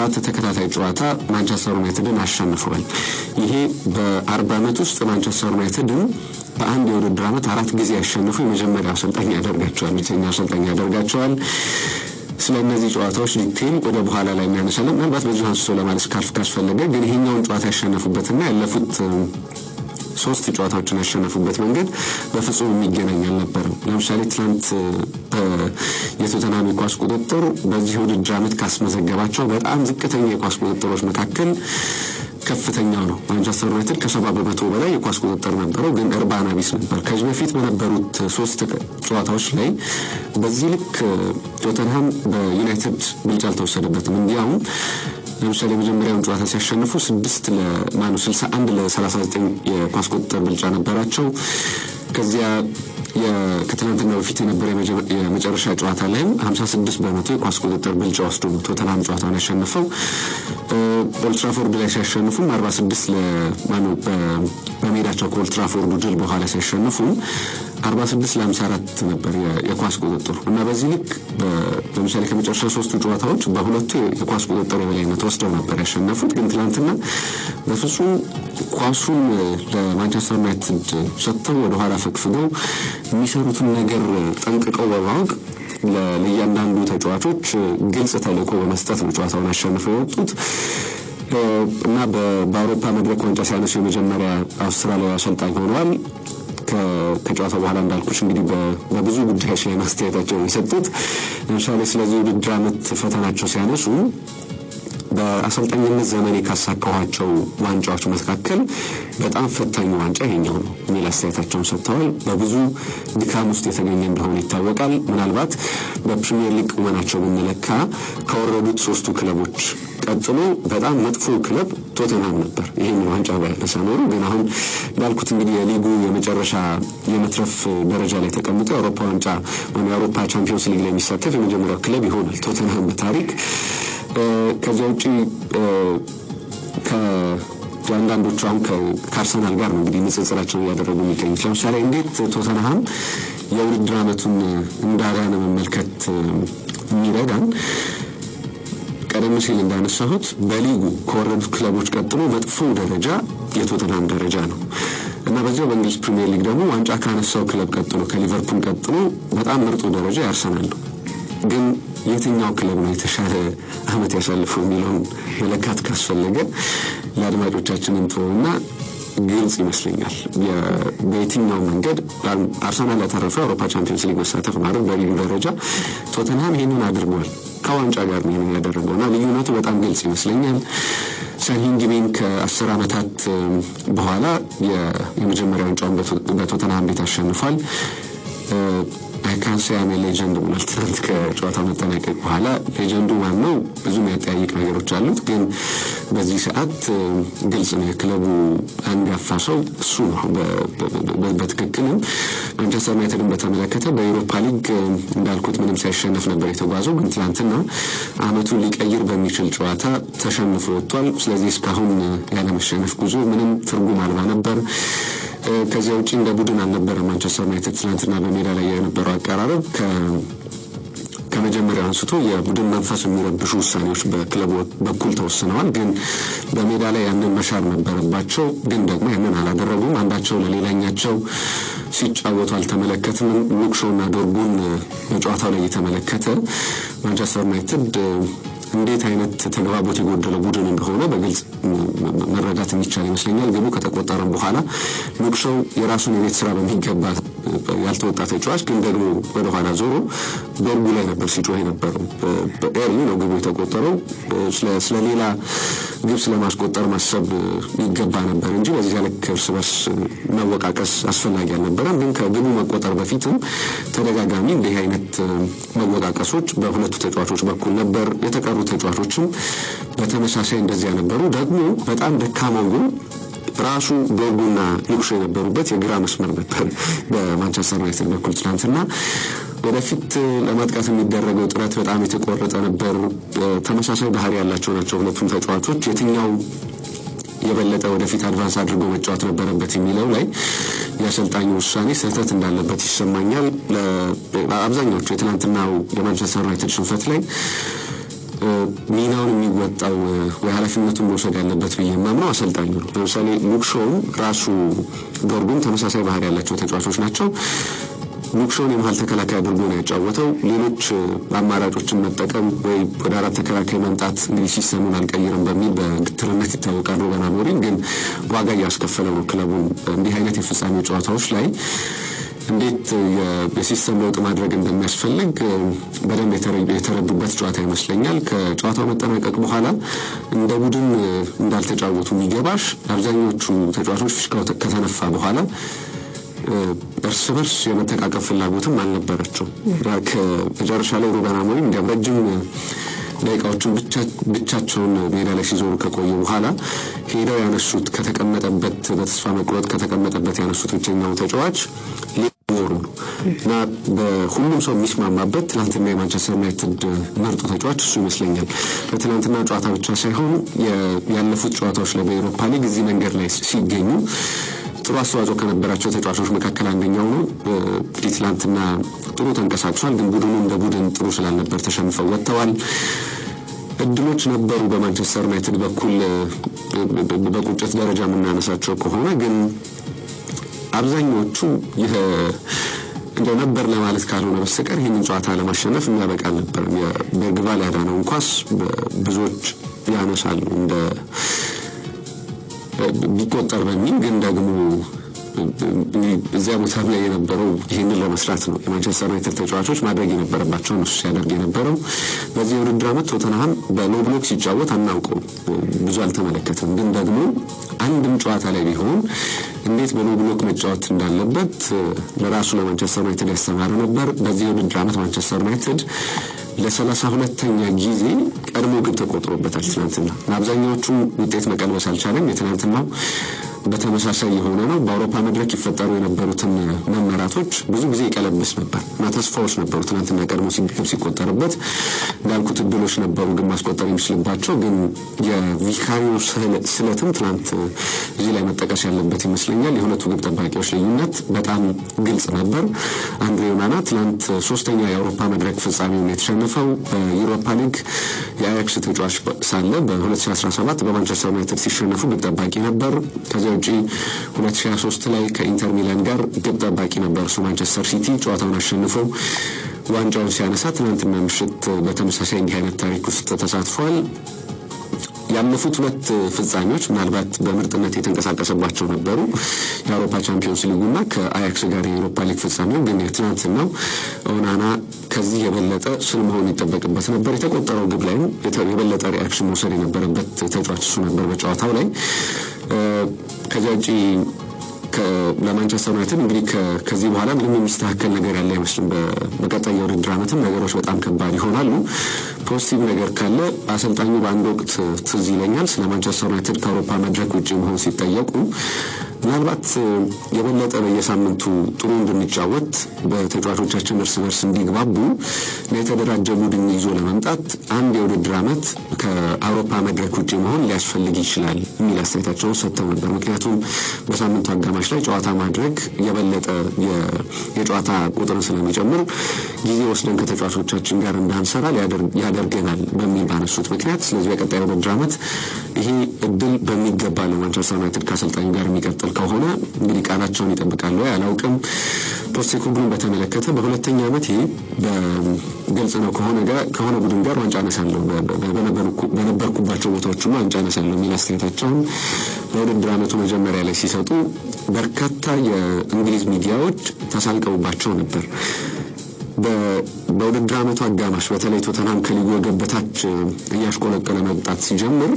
አራት ተከታታይ ጨዋታ ማንቸስተር ዩናይትድን አሸንፈዋል። ይሄ በ40 ዓመት ውስጥ ማንቸስተር ዩናይትድን በአንድ የውድድር ዓመት 4 ጊዜ ያሸንፉ የመጀመሪያው አሰልጣኝ ያደርጋቸዋል። ብቸኛ አሰልጣኝ ያደርጋቸዋል። ስለነዚህ ጨዋታዎች ዲቴል ወደ በኋላ ላይ እናነሳለን። ምናልባት በዚህ አንስቶ ለማለት ካስፈለገ ግን ይሄኛውን ጨዋታ ያሸነፉበትና ያለፉት 3 ጨዋታዎችን ያሸነፉበት መንገድ በፍጹም የሚገናኝ አልነበረም። ለምሳሌ ትናንት የቶተንሃም ኳስ ቁጥጥር በዚህ ውድድር ዓመት ካስመዘገባቸው በጣም ዝቅተኛ የኳስ ቁጥጥሮች መካከል ከፍተኛው ነው። ማንቸስተር ዩናይትድ ከ70% በላይ የኳስ ቁጥጥር ነበረው፣ ግን እርባና ቢስ ነበር። ከዚህ በፊት በነበሩት 3 ጨዋታዎች ላይ በዚህ ልክ ቶተንሃም በዩናይትድ ብልጫ አልተወሰደበትም። እንዲያውም ለምሳሌ የመጀመሪያውን ጨዋታ ሲያሸንፉ 61 ለ39 የኳስ ቁጥጥር ብልጫ ነበራቸው። ከዚያ ከትናንትና በፊት የነበረ የመጨረሻ ጨዋታ ላይም 56% የኳስ ቁጥጥር ብልጫ ወስዶ ነው ቶተንሃም ጨዋታውን ያሸነፈው። ኦልድ ትራፎርድ ላይ ሲያሸንፉም 46 በሜዳቸው ከኦልድ ትራፎርድ ድል በኋላ ሲያሸንፉ 46 ለ54 ነበር የኳስ ቁጥጥር እና በዚህ ልክ ለምሳሌ ከመጨረሻ 3 ጨዋታዎች በሁለቱ የኳስ ቁጥጥር የበላይነት ወስደው ነበር ያሸነፉት። ግን ትናንትና በፍጹም ኳሱን ለማንቸስተር ዩናይትድ ሰጥተው ወደ ኋላ ፈግፍገው የሚሰሩትን ነገር ጠንቅቀው በማወቅ ለእያንዳንዱ ተጫዋቾች ግልጽ ተልዕኮ በመስጠት ነው ጨዋታውን አሸንፈው የወጡት እና በአውሮፓ መድረክ ዋንጫ ሲያነሱ የመጀመሪያ አውስትራሊያዊ አሰልጣኝ ሆነዋል። ከጨዋታው በኋላ እንዳልኩሽ እንግዲህ በብዙ ጉዳዮች ላይ ማስተያየታቸውን የሰጡት ለምሳሌ ስለዚህ ውድድር ዓመት ፈተናቸው ሲያነሱ በአሰልጣኝነት ዘመኔ ካሳካኋቸው ዋንጫዎች መካከል በጣም ፈታኙ ዋንጫ ይሄኛው ነው የሚል አስተያየታቸውን ሰጥተዋል። በብዙ ድካም ውስጥ የተገኘ እንደሆነ ይታወቃል። ምናልባት በፕሪሚየር ሊግ ቁመናቸው ብንለካ ከወረዱት 3ቱ ክለቦች ቀጥሎ በጣም መጥፎ ክለብ ቶተንሃም ነበር። ይሄን ዋንጫ ባያነሳ ኖሮ ግን አሁን እንዳልኩት እንግዲህ የሊጉ የመጨረሻ የመትረፍ ደረጃ ላይ ተቀምጦ የአውሮፓ ዋንጫ ወይም የአውሮፓ ቻምፒዮንስ ሊግ ላይ የሚሳተፍ የመጀመሪያው ክለብ ይሆናል ቶተንሃም በታሪክ። ከዚያ ውጪ ከአንዳንዶቹ አሁን ከአርሰናል ጋር ነው እንግዲህ ንጽጽራቸውን እያደረጉ የሚገኙት። ለምሳሌ እንዴት ቶተንሃም የውድድር ዓመቱን እንዳዳነ መመልከት የሚረዳን ቀደም ሲል እንዳነሳሁት በሊጉ ከወረዱት ክለቦች ቀጥሎ መጥፎ ደረጃ የቶተንሃም ደረጃ ነው እና በዚያው በእንግሊዝ ፕሪሚየር ሊግ ደግሞ ዋንጫ ካነሳው ክለብ ቀጥሎ ከሊቨርፑል ቀጥሎ በጣም ምርጡ ደረጃ ያርሰናል ነው። ግን የትኛው ክለብ ነው የተሻለ ዓመት ያሳልፈው የሚለውን መለካት ካስፈለገ ለአድማጮቻችን እንተውና ግልጽ ይመስለኛል። በየትኛው መንገድ አርሰናል ያተረፈው የአውሮፓ ቻምፒዮንስ ሊግ መሳተፍ ማለት በሊጉ ደረጃ ቶተንሃም ይህንን አድርጓል። ከዋንጫ ጋር ነው ያደረገውና ልዩነቱ በጣም ግልጽ ይመስለኛል። ሰንሂንግቤን ከ10 ዓመታት በኋላ የመጀመሪያውን ዋንጫውን በቶተንሃም ቤት አሸንፏል። አይካንሲያም ሌጀንድ ብሏል ትናንት ከጨዋታው መጠናቀቅ በኋላ። ሌጀንዱ ማን ነው? ብዙ የሚያጠያይቅ ነገሮች አሉት። ግን በዚህ ሰዓት ግልጽ ነው የክለቡ አንጋፋ ሰው እሱ ነው። በትክክልም ማንቸስተር ዩናይትድን በተመለከተ በዩሮፓ ሊግ እንዳልኩት ምንም ሳይሸነፍ ነበር የተጓዘው። ግን ትናንትና ዓመቱን ሊቀይር በሚችል ጨዋታ ተሸንፎ ወጥቷል። ስለዚህ እስካሁን ያለመሸነፍ ጉዞ ምንም ትርጉም አልባ ነበር። ከዚያ ውጪ እንደ ቡድን አልነበረም ማንቸስተር ዩናይትድ ትናንትና በሜዳ ላይ የነበረው አቀራረብ ከመጀመሪያው አንስቶ የቡድን መንፈስ የሚረብሹ ውሳኔዎች በክለቡ በኩል ተወስነዋል። ግን በሜዳ ላይ ያንን መሻር ነበረባቸው። ግን ደግሞ ያንን አላደረጉም። አንዳቸው ለሌላኛቸው ሲጫወቱ አልተመለከትም። ሉክሾና ዶርጉን በጨዋታው ላይ የተመለከተ ማንቸስተር ዩናይትድ እንዴት አይነት ተግባቦት የጎደለው ቡድን እንደሆነ በግልጽ መረዳት የሚቻል ይመስለኛል። ግቡ ከተቆጠረም በኋላ ሉክሾው የራሱን የቤት ስራ በሚገባ ያልተወጣ ተጫዋች ግን ደግሞ ወደ ኋላ ዞሮ ዶርጉ ላይ ነበር ሲጮህ የነበረው። በኤርሊ ነው ግቡ የተቆጠረው። ስለሌላ ግብ ስለማስቆጠር ማሰብ ይገባ ነበር እንጂ በዚህ ልክ እርስ በርስ መወቃቀስ አስፈላጊ አልነበረም። ግን ከግቡ መቆጠር በፊትም ተደጋጋሚ እንዲህ አይነት መወቃቀሶች በሁለቱ ተጫዋቾች በኩል ነበር። የተቀሩ ተጫዋቾችም በተመሳሳይ እንደዚያ ነበሩ። ደግሞ በጣም ደካማው ግን ራሱ ዶርጉና ሉክሾ የነበሩበት የግራ መስመር ነበር በማንቸስተር ዩናይትድ በኩል ትናንትና። ወደፊት ለማጥቃት የሚደረገው ጥረት በጣም የተቆረጠ ነበር። ተመሳሳይ ባህሪ ያላቸው ናቸው ሁለቱም ተጫዋቾች። የትኛው የበለጠ ወደፊት አድቫንስ አድርጎ መጫወት ነበረበት የሚለው ላይ የአሰልጣኙ ውሳኔ ስህተት እንዳለበት ይሰማኛል። አብዛኛዎቹ የትናንትናው የማንቸስተር ዩናይትድ ሽንፈት ላይ ሚናውን የሚወጣው የኃላፊነቱን መውሰድ ያለበት በየማምነው አሰልጣኙ ነው። ለምሳሌ ሉክሾውን ራሱ ዶርጉም ተመሳሳይ ባህሪ ያላቸው ተጫዋቾች ናቸው። ሉክሾውን የመሃል ተከላካይ አድርጎ ነው ያጫወተው። ሌሎች አማራጮችን መጠቀም ወይ ወደ አራት ተከላካይ መምጣት እንግዲህ ሲስተሙን አልቀይርም በሚል በግትርነት ይታወቃል። ሩበን አሞሪም ግን ዋጋ እያስከፈለው ነው ክለቡን። እንዲህ አይነት የፍጻሜ ጨዋታዎች ላይ እንዴት የሲስተም ለውጥ ማድረግ እንደሚያስፈልግ በደንብ የተረዱበት ጨዋታ ይመስለኛል። ከጨዋታው መጠናቀቅ በኋላ እንደ ቡድን እንዳልተጫወቱ የሚገባሽ አብዛኞቹ ተጫዋቾች ፍሽካው ከተነፋ በኋላ እርስ በርስ የመተቃቀፍ ፍላጎትም አልነበረቸው። ከመጨረሻ ላይ ሩበን አሞሪም እንዲያም ረጅም ደቂቃዎችን ብቻቸውን ሜዳ ላይ ሲዞሩ ከቆዩ በኋላ ሄደው ያነሱት ከተቀመጠበት በተስፋ መቁረጥ ከተቀመጠበት ያነሱት ብቸኛው ተጫዋች ዞሩ ነው እና በሁሉም ሰው የሚስማማበት ትናንትና የማንቸስተር ዩናይትድ ምርጡ ተጫዋች እሱ ይመስለኛል። ለትናንትና ጨዋታ ብቻ ሳይሆን ያለፉት ጨዋታዎች ላይ በኤሮፓ ሊግ እዚህ መንገድ ላይ ሲገኙ ጥሩ አስተዋጽኦ ከነበራቸው ተጫዋቾች መካከል አንደኛው ነው። ትናንትና ጥሩ ተንቀሳቅሷል፣ ግን ቡድኑ እንደ ቡድን ጥሩ ስላልነበር ተሸንፈው ወጥተዋል። እድሎች ነበሩ በማንቸስተር ዩናይትድ በኩል በቁጭት ደረጃ የምናነሳቸው ከሆነ ግን አብዛኞቹ እንደው ነበር ለማለት ካልሆነ በስተቀር ይህንን ጨዋታ ለማሸነፍ የሚያበቃ ነበር። የቤርግቫል ያዳነውን ኳስ ብዙዎች ያነሳሉ እንደ ቢቆጠር በሚል ግን ደግሞ እዚያ ቦታ ላይ የነበረው ይህንን ለመስራት ነው። የማንቸስተር ዩናይትድ ተጫዋቾች ማድረግ የነበረባቸው እሱ ሲያደርግ የነበረው። በዚህ የውድድር ዓመት ቶተንሃም በሎ ብሎክ ሲጫወት አናውቀው ብዙ አልተመለከትም። ግን ደግሞ አንድም ጨዋታ ላይ ቢሆን እንዴት በሎ ብሎክ መጫወት እንዳለበት ለራሱ ለማንቸስተር ዩናይትድ ያስተማረ ነበር። በዚህ የውድድር ዓመት ማንቸስተር ዩናይትድ ለ32ኛ ጊዜ ቀድሞ ግብ ተቆጥሮበታል ትናንትና። አብዛኛዎቹም ውጤት መቀልበስ አልቻለም። የትናንትናው በተመሳሳይ የሆነ ነው። በአውሮፓ መድረክ ይፈጠሩ የነበሩትን መመራቶች ብዙ ጊዜ ይቀለብስ ነበር እና ተስፋዎች ነበሩ። ትናንትና ቀድሞ ግብ ሲቆጠርበት እንዳልኩት እድሎች ነበሩ ግን ማስቆጠር የሚችልባቸው። ግን የቪካሪዮ ስለትም ትናንት እዚህ ላይ መጠቀስ ያለበት ይመስለኛል። የሁለቱ ግብ ጠባቂዎች ልዩነት በጣም ግልጽ ነበር። አንድሬ ኦናና ትናንት ሶስተኛ የአውሮፓ መድረክ ፍጻሜውን የተሸነፈው በዩሮፓ ሊግ የአያክስ ተጫዋች ሳለ በ2017 በማንቸስተር ዩናይትድ ሲሸነፉ ግብ ጠባቂ ነበር። ከዚያ ውጪ 2023 ላይ ከኢንተር ሚላን ጋር ግብ ጠባቂ ነበር እሱ ማንቸስተር ሲቲ ጨዋታውን አሸንፎ ዋንጫውን ሲያነሳ ትናንትና ምሽት በተመሳሳይ እንዲህ አይነት ታሪክ ውስጥ ተሳትፏል። ያለፉት ሁለት ፍጻሜዎች ምናልባት በምርጥነት የተንቀሳቀሰባቸው ነበሩ። የአውሮፓ ቻምፒዮንስ ሊጉና ከአያክስ ጋር የአውሮፓ ሊግ ፍጻሜው። ግን የትናንትናው ኦናና ከዚህ የበለጠ ስል መሆን ይጠበቅበት ነበር። የተቆጠረው ግብ ላይም የበለጠ ሪአክሽን መውሰድ የነበረበት ተጫዋች እሱ ነበር በጨዋታው ላይ። ከዚያ ውጪ ለማንቸስተር ዩናይትድ እንግዲህ ከዚህ በኋላ ምንም የሚስተካከል ነገር ያለ አይመስልም። በቀጣይ የውድድር ዓመትም ነገሮች በጣም ከባድ ይሆናሉ። ፖዚቲቭ ነገር ካለ አሰልጣኙ በአንድ ወቅት ትዝ ይለኛል ስለ ማንቸስተር ዩናይትድ ከአውሮፓ መድረክ ውጭ መሆን ሲጠየቁ ምናልባት የበለጠ በየሳምንቱ ጥሩ እንድንጫወት በተጫዋቾቻችን እርስ በርስ እንዲግባቡ የተደራጀ ቡድን ይዞ ለመምጣት አንድ የውድድር ዓመት ከአውሮፓ መድረክ ውጭ መሆን ሊያስፈልግ ይችላል የሚል አስተያየታቸውን ሰጥተው ነበር። ምክንያቱም በሳምንቱ አጋማሽ ላይ ጨዋታ ማድረግ የበለጠ የጨዋታ ቁጥርን ስለሚጨምር ጊዜ ወስደን ከተጫዋቾቻችን ጋር እንዳንሰራ ያደርገናል በሚል ባነሱት ምክንያት። ስለዚህ በቀጣይ የውድድር ዓመት ይሄ እድል በሚገባ ለማንቸስተር ዩናይትድ ከአሰልጣኙ ጋር የሚቀጥል ከሆነ እንግዲህ ቃላቸውን ይጠብቃሉ አላውቅም። ፖስቴኮግሉን በተመለከተ በሁለተኛ ዓመት ይሄ በግልጽ ነው ከሆነ ቡድን ጋር ዋንጫ አነሳለሁ በነበርኩባቸው ቦታዎች ሁሉ ዋንጫ አነሳለሁ የሚል አስተያየታቸውን በውድድር ዓመቱ መጀመሪያ ላይ ሲሰጡ በርካታ የእንግሊዝ ሚዲያዎች ተሳልቀውባቸው ነበር። በውድድር ዓመቱ አጋማሽ በተለይ ቶተንሃም ከሊጉ ገበታች እያሽቆለቆለ መምጣት ሲጀምር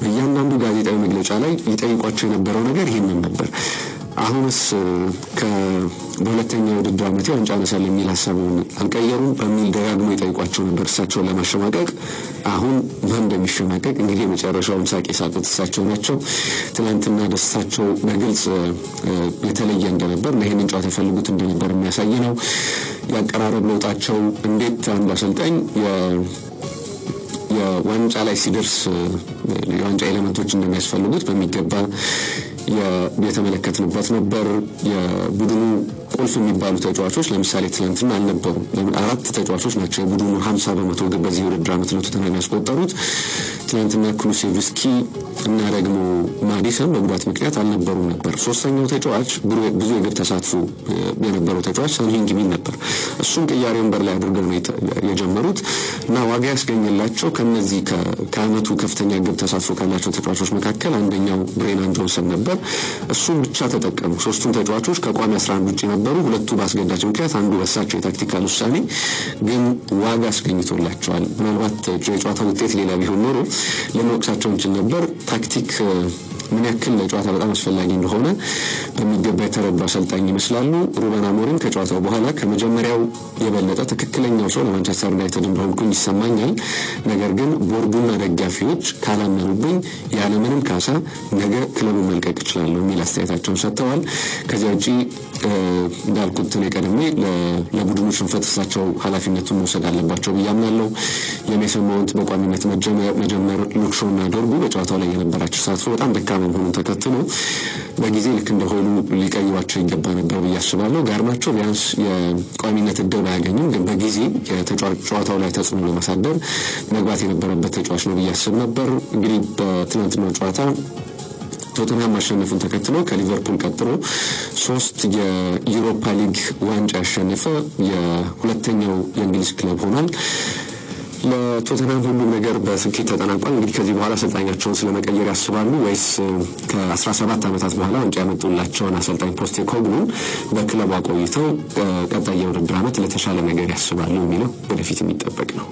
እያንዳንዱ ጋዜጣዊ መግለጫ ላይ ይጠይቋቸው የነበረው ነገር ይህንን ነበር። አሁንስ በሁለተኛ የውድድር ዓመት ዋንጫ አነሳለሁ የሚል ሀሳቡን አልቀየሩም በሚል ደጋግሞ ይጠይቋቸው ነበር እሳቸውን ለማሸማቀቅ። አሁን እንደሚሸማቀቅ እንግዲህ የመጨረሻውን ሳቅ የሳቁት እሳቸው ናቸው። ትናንትና ደስታቸው በግልጽ የተለየ እንደነበር ይህንን ጨዋታ የፈልጉት እንደነበር የሚያሳይ ነው። ያቀራረብ ለውጣቸው እንዴት አንድ አሰልጣኝ የዋንጫ ላይ ሲደርስ የዋንጫ ኤሌመንቶች እንደሚያስፈልጉት በሚገባ የተመለከትንበት ነበር። የቡድኑ ቁልፍ የሚባሉ ተጫዋቾች ለምሳሌ ትናንትና አልነበሩም። አራት ተጫዋቾች ናቸው የቡድኑ 50% ግብ በዚህ ውድድር ዓመት ለቶተንሃም ያስቆጠሩት። ትናንትና ኩሉሴቭስኪ እና ደግሞ ማዲሰን በጉዳት ምክንያት አልነበሩም ነበር። ሶስተኛው ተጫዋች ብዙ የግብ ተሳትፎ የነበረው ተጫዋች ሳን ሄንግሚን ነበር። እሱም ቅያሬ ወንበር ላይ አድርገው ነው የጀመሩት እና ዋጋ ያስገኘላቸው ከነዚህ ከዓመቱ ከፍተኛ ግብ ተሳትፎ ካላቸው ተጫዋቾች መካከል አንደኛው ብሬናን ጆንሰን ነበር። እሱም ብቻ ተጠቀሙ። ሶስቱም ተጫዋቾች ከቋሚ 11 ውጪ ነበሩ። ሁለቱ በአስገዳጅ ምክንያት፣ አንዱ በሳቸው የታክቲካል ውሳኔ ግን ዋጋ አስገኝቶላቸዋል። ምናልባት የጨዋታ ውጤት ሌላ ቢሆን ኖሮ ልንወቅሳቸው እንችል ነበር። ታክቲክ ምን ያክል ለጨዋታ በጣም አስፈላጊ እንደሆነ በሚገባ የተረዱ አሰልጣኝ ይመስላሉ። ሩበን አሞሪም ከጨዋታው በኋላ ከመጀመሪያው የበለጠ ትክክለኛው ሰው ለማንቸስተር ዩናይትድ እንደሆንኩኝ ይሰማኛል፣ ነገር ግን ቦርዱና ደጋፊዎች ካላመኑብኝ ያለምንም ካሳ ነገ ክለቡን መልቀቅ እችላለሁ የሚል አስተያየታቸውን ሰጥተዋል። ከዚያ ውጪ እንዳልኩት እኔ ቀድሜ ለቡድኑ ሽንፈት እሳቸው ኃላፊነቱን መውሰድ አለባቸው ብዬ አምናለሁ። የሜሰን ማውንት በቋሚነት መጀመር፣ ሉክሾና ዶርጉ በጨዋታው ላይ የነበራቸው ተሳትፎ በጣም ደካማ መሆኑን ተከትሎ በጊዜ ልክ እንደሆኑ ሊቀይሯቸው ይገባ ነበር ብዬ አስባለሁ። ጋርናቾ ቢያንስ የቋሚነት እድል ባያገኝም ግን በጊዜ ጨዋታው ላይ ተጽዕኖ ለማሳደር መግባት የነበረበት ተጫዋች ነው ብዬ አስብ ነበር። እንግዲህ በትናንትናው ጨዋታ ቶተንሃም ማሸነፉን ተከትሎ ከሊቨርፑል ቀጥሎ 3 የዩሮፓ ሊግ ዋንጫ ያሸነፈ የሁለተኛው የእንግሊዝ ክለብ ሆኗል። ለቶተንሃም ሁሉም ነገር በስኬት ተጠናቋል። እንግዲህ ከዚህ በኋላ አሰልጣኛቸውን ስለመቀየር ያስባሉ ወይስ ከ17 ዓመታት በኋላ ዋንጫ ያመጡላቸውን አሰልጣኝ ፖስቴኮግሉን በክለቡ አቆይተው ቀጣይ የውድድር ዓመት ለተሻለ ነገር ያስባሉ የሚለው ወደፊት የሚጠበቅ ነው።